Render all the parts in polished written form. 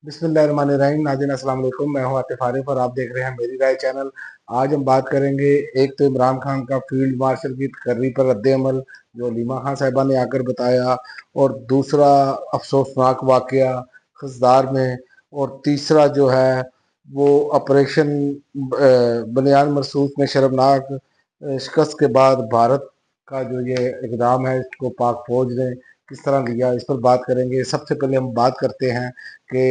बिस्मिल्लाहिर्रहमानिर्रहीम। नाज़रीन अस्सलाम वालेकुम। मैं हूं आतिफ आरिफ और आप देख रहे हैं मेरी राय चैनल। आज हम बात करेंगे, एक तो इमरान खान का फील्ड मार्शल की तकर्री पर रद्द अमल जो हलीमा खान साहिबा ने आकर बताया, और दूसरा अफसोसनाक वाकया खसदार में, और तीसरा जो है वो ऑपरेशन बनियान मरसूख में शर्मनाक शिकस्त के बाद भारत का जो ये इकदाम है, इसको पाक फौज ने किस तरह लिया, इस पर बात करेंगे। सबसे पहले हम बात करते हैं कि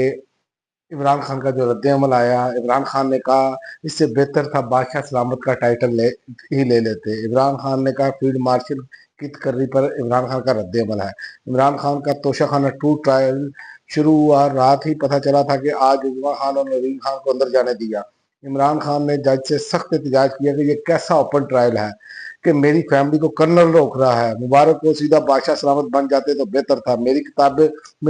इमरान खान का जो रद्द अमल आया। इमरान खान ने कहा इससे बेहतर था बादशाह सलामत का टाइटल ले लेते। इमरान खान ने कहा फील्ड मार्शल की तकर्री पर इमरान खान का रद्द अमल है। इमरान खान का तोशाखाना 2 ट्रायल शुरू हुआ, रात ही पता चला था कि आज उजमा खान और नवीन खान को अंदर जाने दिया। इमरान खान ने जज से सख्त एहतजाज किया कि ये कैसा ओपन ट्रायल है कि मेरी फैमिली को कर्नल रोक रहा है। मुबारक को सीधा बादशाह सलामत बन जाते तो बेहतर था। मेरी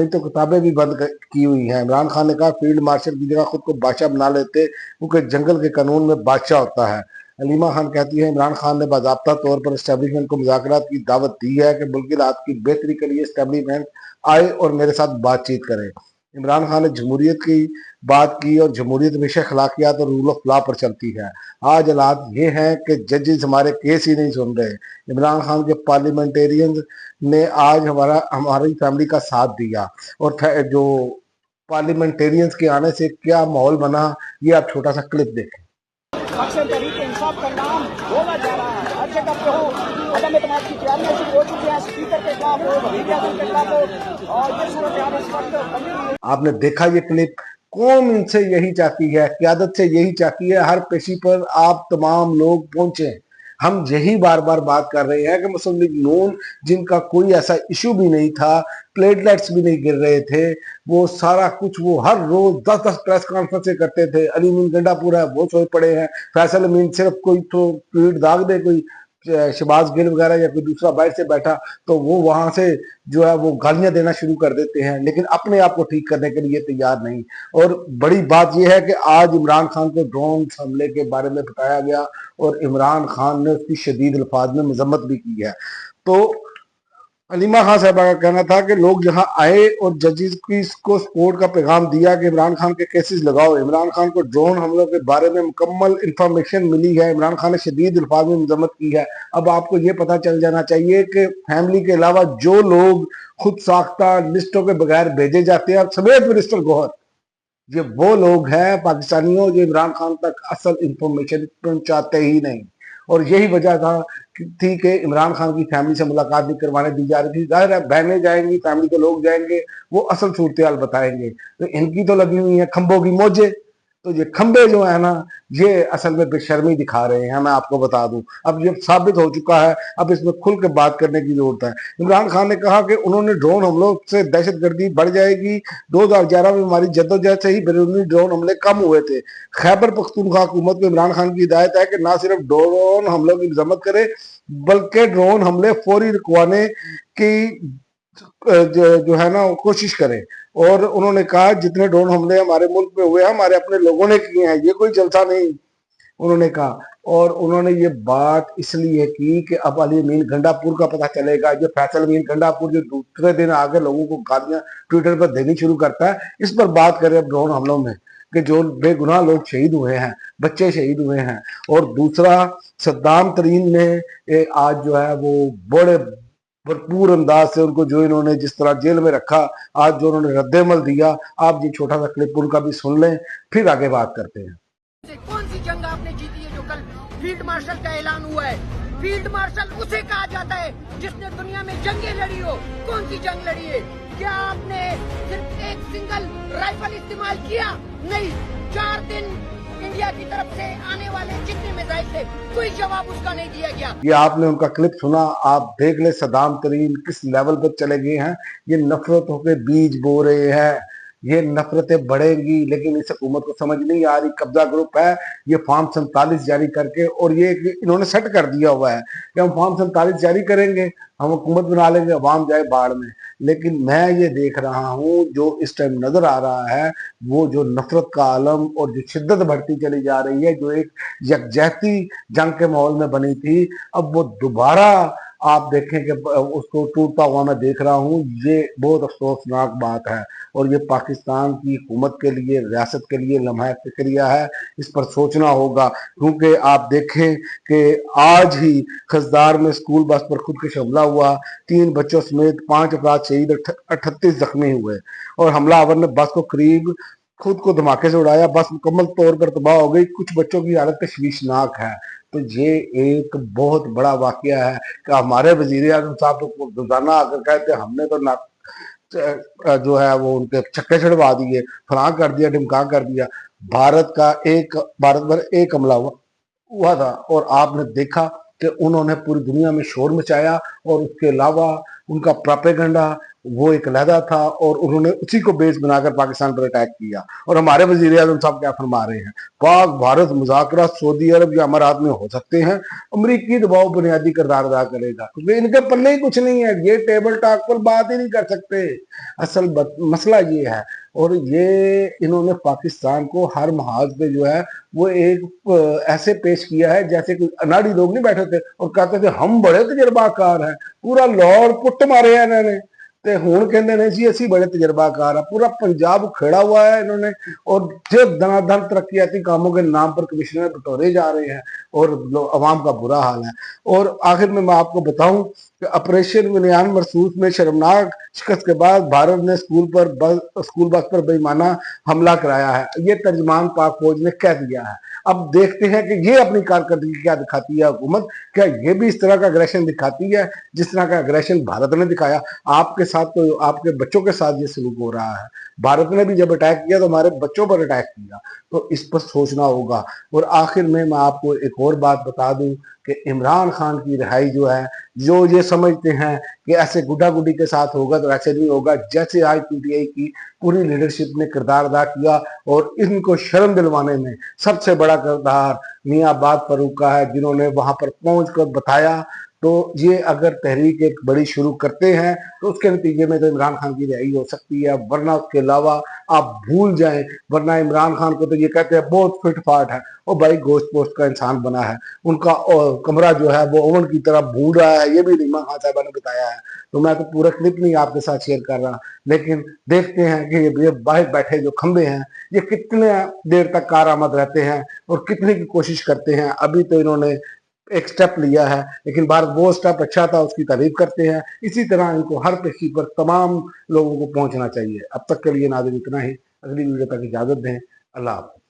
तो किताबें भी बंद की हुई हैं। इमरान खान ने कहा फील्ड मार्शल की जगह खुद को बादशाह बना लेते, क्योंकि जंगल के कानून में बादशाह होता है। हलीमा खान कहती है इमरान खान ने बाज़ाब्ता तौर पर एस्टेब्लिशमेंट को मुज़ाकरात की दावत दी है कि मुल्की हालात की बेहतरी के लिए एस्टेब्लिशमेंट आए और मेरे साथ बातचीत करे। इमरान खान ने जमहूरियत की बात की, और जमहूरियत हमेशा अखलाकियात और रूल ऑफ लॉ पर चलती है। आज हालात ये हैं कि जजेस हमारे केस ही नहीं सुन रहे। इमरान खान के पार्लियामेंटेरियंस ने आज हमारी फैमिली का साथ दिया, और जो पार्लियामेंटेरियंस के आने से क्या माहौल बना, ये आप छोटा सा क्लिप देखें। अक्सर तरीके इंसाफ का नाम बोला जा रहा है, हर जगह पे हो अदम एतमाद की तैयारियां शुरू हो चुकी हैं, स्पीकर के खिलाफ हो, वज़ीर आज़म के खिलाफ हो, और ये सूरत हाल इस वक्त आपने देखा ये क्लिप। कौम इनसे यही चाहती है, क्यादत से यही चाहती है, हर पेशी पर आप तमाम लोग पहुंचे। हम यही बार बार बात कर रहे हैं कि मुस्लिम लीग नून, जिनका कोई ऐसा इशू भी नहीं था, प्लेटलेट्स भी नहीं गिर रहे थे, वो सारा कुछ वो हर रोज 10-10 प्रेस कॉन्फ्रेंस करते थे। अली अमीन गंडापुर है वो सोए पड़े हैं, फैसल अमीन सिर्फ कोई तो ट्वीट दाग दे, कोई शहबाज गिल वगैरह या कोई दूसरा बाहर से बैठा तो वो वहां से जो है वो गालियां देना शुरू कर देते हैं, लेकिन अपने आप को ठीक करने के लिए तैयार नहीं। और बड़ी बात यह है कि आज इमरान खान को ड्रोन हमले के बारे में बताया गया, और इमरान खान ने उसकी शदीद अल्फाज में मजम्मत भी की है। तो हलीमा खान साहबा का कहना था कि लोग यहाँ आए और जजेस की को सपोर्ट का पैगाम दिया कि इमरान खान के केसेस लगाओ। इमरान खान को ड्रोन हमलों के बारे में मुकम्मल इंफॉर्मेशन मिली है। इमरान खान ने शदीद अल्फाज में मजम्मत की है। अब आपको ये पता चल जाना चाहिए कि फैमिली के अलावा जो लोग खुद साख्ता लिस्टों के बगैर भेजे जाते हैं, समेत मिनिस्टर गौहर, ये वो लोग हैं पाकिस्तानियों जो इमरान खान तक असल इंफॉर्मेशन पहुंचाते ही नहीं। और यही वजह थी कि इमरान खान की फैमिली से मुलाकात भी करवाने दी जा रही थी। जाहिर है बहनें जाएंगी, फैमिली के लोग जाएंगे, वो असल सूरत हाल बताएंगे। तो इनकी तो लगी हुई है खंभों की मौजें। तो ये खंबे जो है ना, ये असल में बेशर्मी दिखा रहे हैं। मैं आपको बता दूं, अब ये साबित हो चुका है, अब इसमें खुल के बात करने की जरूरत है। इमरान खान ने कहा कि उन्होंने ड्रोन हमलों से दहशतगर्दी बढ़ जाएगी। 2011 में हमारी जद्दोजहद से ही बैरूनी ड्रोन हमले कम हुए थे। खैबर पख्तूनख्वा हुकूमत को इमरान खान की हिदायत है कि ना सिर्फ ड्रोन हमलों की मजम्मत करे, बल्कि ड्रोन हमले फौरी रुकवाने की जो है ना कोशिश करें। और उन्होंने कहा जितने ड्रोन हमले हमारे मुल्क में हुए हैं, हमारे अपने लोगों ने किए हैं, ये कोई जलसा नहीं, उन्होंने कहा। और उन्होंने ये बात इसलिए की कि अब अली अमीन गंडापुर का पता चलेगा। जो फैसल अमीन गंडापुर जो दूसरे दिन आगे लोगों को गालियां ट्विटर पर देनी शुरू करता है, इस पर बात करें अब ड्रोन हमलों में कि जो बेगुनाह लोग शहीद हुए हैं, बच्चे शहीद हुए हैं। और दूसरा, सद्दाम तरीन ने आज जो है वो बड़े भरपूर अंदाज से उनको जो इन्होंने जिस तरह जेल में रखा, आज जो उन्होंने रद्देमल दिया, आप ये छोटा सा क्लिप उनका भी सुन लें, फिर आगे बात करते हैं। कौन सी जंग आपने जीती है जो कल फील्ड मार्शल का ऐलान हुआ है? फील्ड मार्शल उसे कहा जाता है जिसने दुनिया में जंगें लड़ी हो। कौन सी जंग लड़ी है? क्या आपने सिर्फ एक सिंगल राइफल इस्तेमाल किया? नहीं, 4 दिन इंडिया की तरफ से आने वाले जितने मिसाइल थे, कोई जवाब उसका नहीं दिया गया। ये आपने उनका क्लिप सुना, आप देख ले सद्दाम तरीन किस लेवल पर चले गए हैं। ये नफरतों के बीज बो रहे हैं, ये नफरतें बढ़ेंगी, लेकिन इस हुकूमत को समझ नहीं आ रही। कब्जा ग्रुप है, ये फॉर्म 47 जारी करके, और ये इन्होंने सेट कर दिया हुआ है कि हम फॉर्म 47 जारी करेंगे, हम हुकूमत बना लेंगे, अवाम जाए बाढ़ में। लेकिन मैं ये देख रहा हूँ जो इस टाइम नजर आ रहा है, वो जो नफरत का आलम और जो शिद्दत बढ़ती चली जा रही है, जो एक यकजहती जंग के माहौल में बनी थी, अब वो दोबारा आप देखें कि उसको टूटता हुआ मैं देख रहा हूँ, ये बहुत अफसोसनाक बात है। और ये पाकिस्तान की हुकूमत के लिए, रियासत के लिए लम्हा फिक्रिया है, इस पर सोचना होगा। क्योंकि आप देखें कि आज ही खजदार में स्कूल बस पर खुदकुश हमला हुआ, 3 बच्चों समेत 5 अफराद शहीद, 38 जख्मी हुए, और हमलावर ने बस को करीब खुद को धमाके से उड़ाया। बस मुकम्मल तौर पर तबाह हो गई, कुछ बच्चों की हालत तशवीशनाक है। तो ये एक बहुत बड़ा वाकया है कि हमारे वजीर आजम साहब तो रोजाना आकर कहते हमने तो ना जो है वो उनके छक्के छड़वा दिए, फलां कर दिया, ढिमका कर दिया। भारत पर एक हमला हुआ था और आपने देखा कि उन्होंने पूरी दुनिया में शोर मचाया, और उसके अलावा उनका प्रोपेगेंडा वो एक अलहदा था, और उन्होंने उसी को बेस बनाकर पाकिस्तान पर अटैक किया। और हमारे वजीर आजम साहब क्या फरमा रहे हैं, पाक भारत मुज़ाकरा सऊदी अरब या अमारात में हो सकते हैं, अमरीकी दबाव बुनियादी किरदार अदा करेगा, क्योंकि इनके पल्ले ही कुछ नहीं है, ये टेबल टॉक पर बात ही नहीं कर सकते। असल मसला ये है। और ये इन्होंने पाकिस्तान को हर महाज पे जो है वो एक ऐसे पेश किया है जैसे कोई अनाड़ी लोग नहीं बैठे थे और कहते थे हम बड़े तजर्बाकार हैं, पूरा लाहौर पुट मारे हैं इन्होंने, ਤੇ ਹੁਣ ਕਹਿੰਦੇ ਨੇ ਜੀ ਅਸੀਂ बड़े तजर्बाकार हैं। पूरा पंजाब खड़ा हुआ है इन्होंने, और जो धनाधन तरक्याती कामों के नाम पर कमिश्नर बटोरे जा रहे हैं, और अवाम का बुरा हाल है। और आखिर में मैं आपको बताऊं कि ऑपरेशन विलियान मरसूस में शर्मनाक शिकस्त के बाद भारत ने स्कूल बस पर बेईमाना हमला कराया है, ये तर्जमान पाक फौज ने कह दिया है। अब देखते हैं कि ये अपनी कारकर्दगी क्या दिखाती है हुकूमत, क्या ये भी इस तरह का अग्रेशन दिखाती है जिस तरह का अग्रेशन भारत ने दिखाया। आपके साथ तो आपके बच्चों के साथ ये सलूक हो रहा है। भारत ने भी जब अटैक किया तो हमारे बच्चों पर अटैक किया, तो इस पर सोचना होगा। और आखिर में मैं आपको एक और बात बता दूं कि इमरान खान की रिहाई जो है, जो ये समझते हैं कि ऐसे गुड्डा गुड्डी के साथ होगा, तो ऐसे नहीं होगा। जैसे आज पीटीआई की पूरी लीडरशिप ने किरदार अदा किया, और इनको शर्म दिलवाने में सबसे बड़ा किरदार मियां आबाद फरूक का है, जिन्होंने वहां पर पहुंचकर बताया। तो ये अगर तहरीक एक बड़ी शुरू करते हैं तो उसके नतीजे में तो इमरान खान की रिहाई हो सकती है, वरना उसके अलावा आप भूल जाएं। वरना इमरान खान को तो ये कहते हैं बहुत फिट फाट है, और भाई गोश्त पोस्ट का इंसान बना है, उनका कमरा जो है वो ओवन की तरह भूल रहा है, ये भी रीमा खान साहबा ने बताया है। तो मैं तो पूरा क्लिप नहीं आपके साथ शेयर कर रहा, लेकिन देखते हैं कि ये बाहर बैठे जो खंबे हैं ये कितने देर तक कारआमद रहते हैं और कितने की कोशिश करते हैं। अभी तो इन्होंने एक स्टेप लिया है, लेकिन भारत वो स्टेप अच्छा था, उसकी तारीफ करते हैं। इसी तरह इनको हर पेशी पर तमाम लोगों को पहुंचना चाहिए। अब तक के लिए नाज़रीन इतना ही, अगली वीडियो तक इजाजत दें। अल्लाह हाफ़िज़।